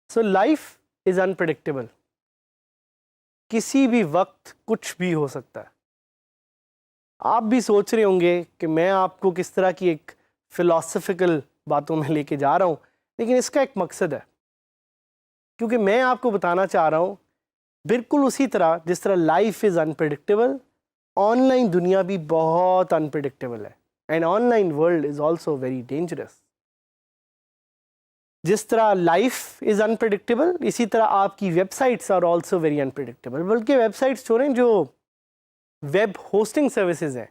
So life is unpredictable, किसी भी वक्त कुछ भी हो सकता है। आप भी सोच रहे होंगे कि मैं आपको किस तरह की एक फिलॉसफिकल बातों में लेके जा रहा हूँ, लेकिन इसका एक मकसद है, क्योंकि मैं आपको बताना चाह रहा हूँ बिल्कुल उसी तरह जिस तरह लाइफ इज़ अनप्रेडिक्टेबल, ऑनलाइन दुनिया भी बहुत अनप्रेडिक्टेबल है, and online world is also very dangerous. जिस तरह लाइफ इज़ अनप्रेडिक्टेबल, इसी तरह आपकी websites are also very unpredictable. बल्कि वेबसाइट्स छोड़ें, जो वेब होस्टिंग सर्विसेज हैं,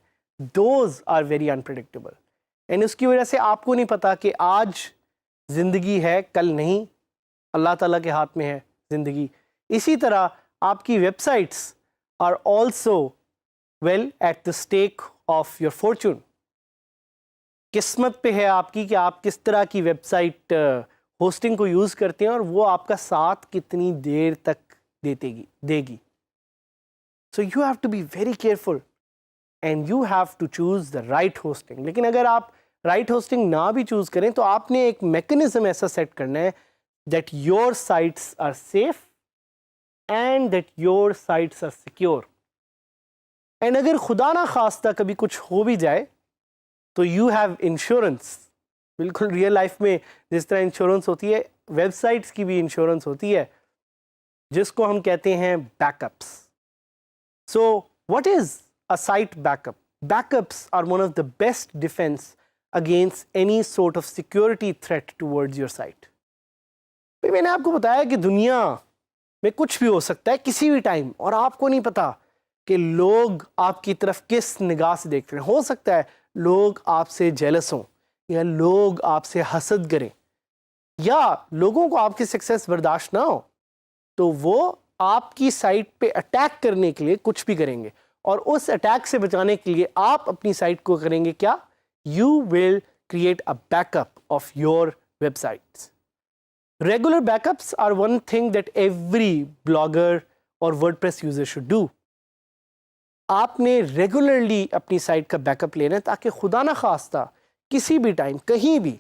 those are very unpredictable, and उसकी वजह से आपको नहीं पता कि आज ज़िंदगी है, कल नहीं। अल्लाह ताला के हाथ में है ज़िंदगी। इसी तरह आपकी websites are also well at the stake of your fortune. किस्मत पे है आपकी कि आप किस तरह की वेबसाइट होस्टिंग को यूज़ करते हैं और वो आपका साथ कितनी देर तक देगी। So you have to be very careful and you have to choose the right hosting. लेकिन अगर आप राइट होस्टिंग ना भी चूज़ करें तो आपने एक मैकेनिज्म ऐसा सेट करना है that your sites are safe and that your sites are secure. And अगर खुदा ना खास्ता कभी कुछ हो भी जाए तो यू हैव इंश्योरेंस। बिल्कुल रियल लाइफ में जिस तरह इंश्योरेंस होती है, वेबसाइट्स की भी इंश्योरेंस होती है, जिसको हम कहते हैं backups. So what is a site backup? Backups are one of the best defense against any sort of security threat towards your site. भाई मैंने आपको बताया कि दुनिया में कुछ भी हो सकता है किसी भी टाइम, और आपको नहीं पता कि लोग आपकी तरफ किस निगाह से देख रहे हैं। हो सकता है लोग आपसे जेलस हों, या लोग आपसे हसद करें, या लोगों को आपकी सक्सेस बर्दाश्त ना हो, तो वो आपकी साइट पे अटैक करने के लिए कुछ भी करेंगे। और उस अटैक से बचाने के लिए आप अपनी साइट को करेंगे क्या? You will create a backup of your websites. Regular backups are one thing that every blogger और वर्डप्रेस यूजर शुड डू। आपने रेगुलरली अपनी साइट का बैकअप लेना है, ताकि खुदा ना खास्ता किसी भी टाइम कहीं भी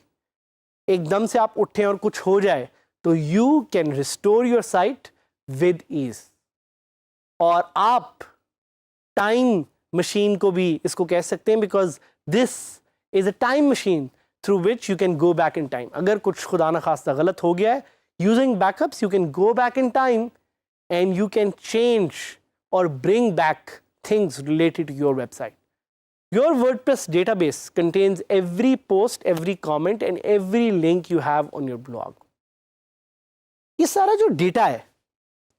एकदम से आप उठें और कुछ हो जाए तो you can restore your site with ease. और आप टाइम मशीन को भी इसको कह सकते हैं, because this is a time machine through which you can go back in time. अगर कुछ खुदा ना खास्ता गलत हो गया है, using backups you can go back in time and you can change और bring back things related to your website. Your WordPress database contains every post, every comment and every link you have on your blog. ये सारा जो data है,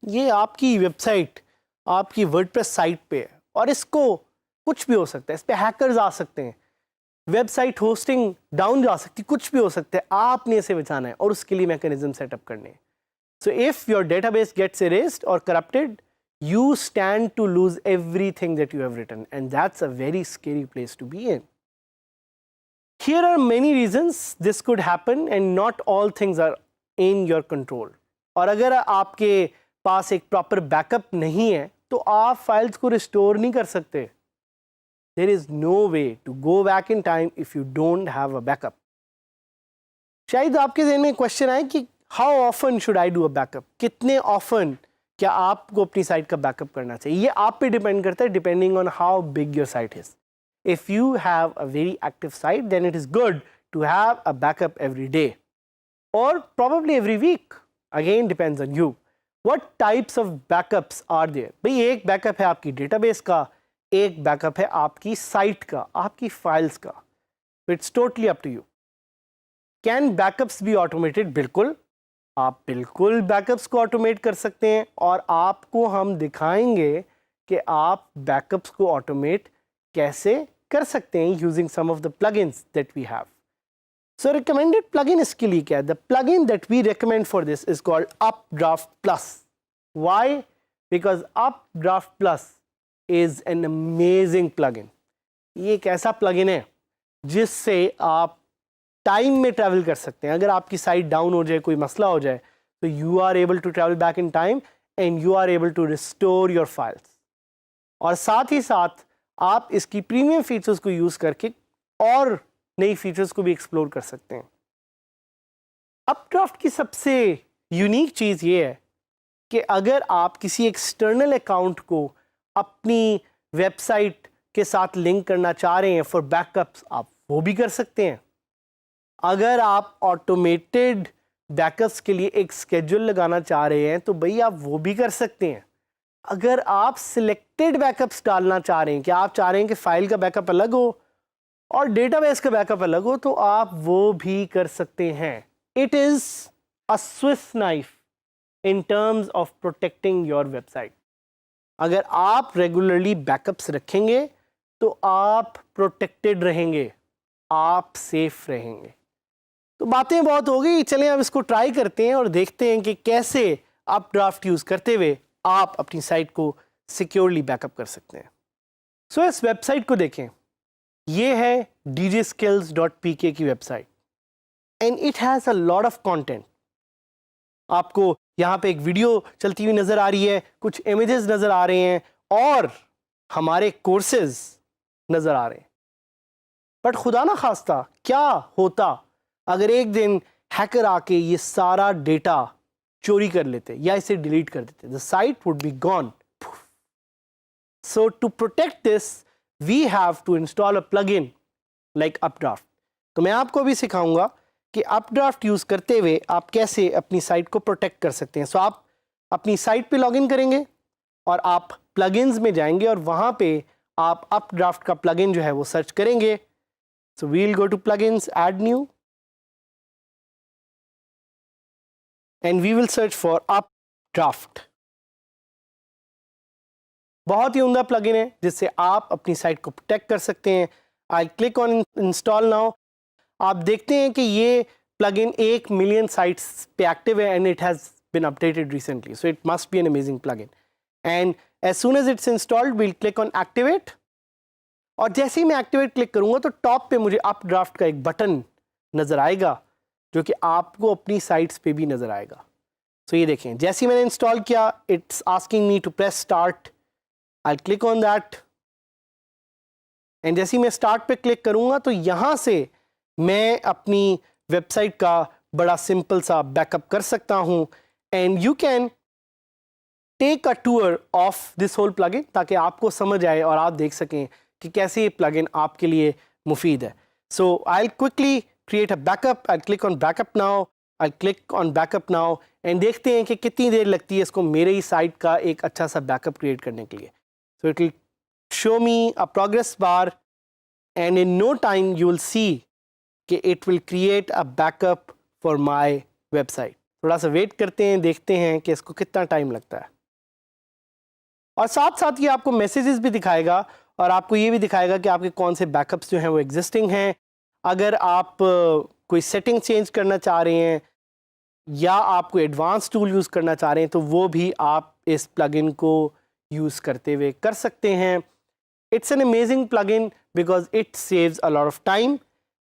ये आपकी website, आपकी WordPress site पे है, और इसको कुछ भी हो सकता है। इस पे हैकर्स आ सकते हैं, वेबसाइट होस्टिंग डाउन जा सकती है, कुछ भी हो सकता है। आपने इसे बचाना है और उसके लिए मैकेनिज्म सेटअप करने हैं। So if your database gets erased or corrupted, you stand to lose everything that you have written, and that's a very scary place to be in. Here are many reasons this could happen, and not all things are in your control. और अगर आपके पास एक proper backup नहीं है तो आप files को restore नहीं कर सकते। There is no way to go back in time if you don't have a backup. शायद आपके ज़हन में क्वेश्चन आए कि how often should I do a backup? कितने often क्या आपको अपनी साइट का बैकअप करना चाहिए? ये आप पे डिपेंड करता है, depending on how big your site is. If you have a very active site, then it is good to have a backup every day और probably every week. Again depends on you. What types of backups are there? भाई एक backup है आपकी database का, एक backup है आपकी site का, आपकी फाइल्स का। It's totally up to you. Can backups be automated? बिल्कुल, आप बिल्कुल बैकअप्स को ऑटोमेट कर सकते हैं, और आपको हम दिखाएंगे कि आप बैकअप्स को ऑटोमेट कैसे कर सकते हैं using some of the plugins that we have. So recommended plugin इसके लिए क्या है? The plugin that we recommend for this is called UpdraftPlus. Why? Because UpdraftPlus is an amazing plugin. ये एक ऐसा प्लगइन है जिससे आप टाइम में ट्रैवल कर सकते हैं। अगर आपकी साइट डाउन हो जाए, कोई मसला हो जाए, तो you are able to travel back in time and you are able to restore your files. और साथ ही साथ आप इसकी प्रीमियम फीचर्स को यूज़ करके और नई फीचर्स को भी एक्सप्लोर कर सकते हैं। अपड्राफ्ट की सबसे यूनिक चीज़ ये है कि अगर आप किसी एक्सटर्नल अकाउंट को अपनी वेबसाइट के साथ लिंक करना चाह रहे हैं फॉर बैकअप्स, आप वो भी कर सकते हैं। अगर आप ऑटोमेटेड बैकअप्स के लिए एक स्केड्यूल लगाना चाह रहे हैं तो भाई आप वो भी कर सकते हैं। अगर आप सिलेक्टेड बैकअप्स डालना चाह रहे हैं, कि आप चाह रहे हैं कि फ़ाइल का बैकअप अलग हो और डेटाबेस का बैकअप अलग हो, तो आप वो भी कर सकते हैं। It is a Swiss knife in terms of protecting your website. अगर आप रेगुलरली बैकअप्स रखेंगे तो आप प्रोटेक्टेड रहेंगे, आप सेफ रहेंगे। तो बातें बहुत हो गई, चलें अब इसको ट्राई करते हैं और देखते हैं कि कैसे अपड्राफ्ट यूज़ करते हुए आप अपनी साइट को सिक्योरली बैकअप कर सकते हैं। सो इस वेबसाइट को देखें, ये है djskills.pk की website and it has a lot of content. आपको यहाँ पे एक वीडियो चलती हुई नज़र आ रही है, कुछ इमेजेस नज़र आ रहे हैं और हमारे कोर्सेज नज़र आ रहे हैं। बट खुदा ना खास्ता क्या होता अगर एक दिन हैकर आके ये सारा डेटा चोरी कर लेते या इसे डिलीट कर देते? The site would be gone. So to protect this we have to install a plugin like Updraft. तो मैं आपको भी सिखाऊंगा कि अपड्राफ्ट यूज़ करते हुए आप कैसे अपनी साइट को प्रोटेक्ट कर सकते हैं। सो आप अपनी साइट पे लॉगिन करेंगे और आप प्लगइन्स में जाएंगे और वहाँ पे आप अपड्राफ्ट का प्लगइन जो है वो सर्च करेंगे। So we will go to plugins, add new, and we will search for updraft। बहुत ही उम्दा प्लगइन है जिससे आप अपनी साइट को प्रोटेक्ट कर सकते हैं। I click on install now. आप देखते हैं कि ये प्लगइन 1 मिलियन साइट्स पे एक्टिव है and it has been updated recently, so it must be an amazing plugin. And as soon as it's installed we'll click on activate, और जैसे ही मैं एक्टिवेट क्लिक करूँगा तो टॉप पे मुझे अपड्राफ्ट का एक बटन नज़र आएगा जो कि आपको अपनी साइट्स पे भी नज़र आएगा। सो ये देखें, जैसे ही मैंने इंस्टॉल किया it's asking me to press start. I click on that and जैसे ही मैं स्टार्ट पे क्लिक करूँगा तो यहाँ से मैं अपनी वेबसाइट का बड़ा सिंपल सा बैकअप कर सकता हूँ। And you can take a tour of this whole plugin ताकि आपको समझ आए और आप देख सकें कि कैसे ये प्लगइन आपके लिए मुफीद है। So I will quickly create a backup। I'll click on backup now। I'll click on backup now and देखते हैं कि कितनी देर लगती है इसको मेरे ही साइट का एक अच्छा सा बैकअप क्रिएट करने के लिए। So it will show me a progress bar and in no time you will see कि it will create a backup for my website। थोड़ा सा वेट करते हैं, देखते हैं कि इसको कितना टाइम लगता है। और साथ साथ ये आपको मैसेजेस भी दिखाएगा और आपको ये भी दिखाएगा कि आपके कौन से बैकअप्स जो हैं वो एग्जिस्टिंग हैं। अगर आप कोई सेटिंग चेंज करना चाह रहे हैं या आप कोई एडवांस टूल यूज़ करना चाह रहे हैं तो वो भी आप इस प्लगइन को यूज़ करते हुए कर सकते हैं। It's an amazing plugin because it saves a lot of time.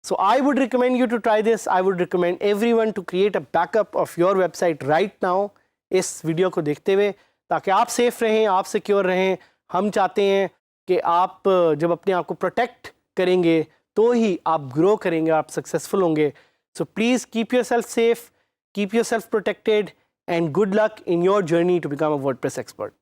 So I would recommend you to try this. I would recommend everyone to create a backup of your website right now इस video को देखते हुए, ताकि आप safe रहें, आप secure रहें। हम चाहते हैं कि आप जब अपने आप को प्रोटेक्ट करेंगे तो ही आप ग्रो करेंगे, आप सक्सेसफुल होंगे। So please keep yourself safe, keep yourself protected and good luck in your journey to become a WordPress expert.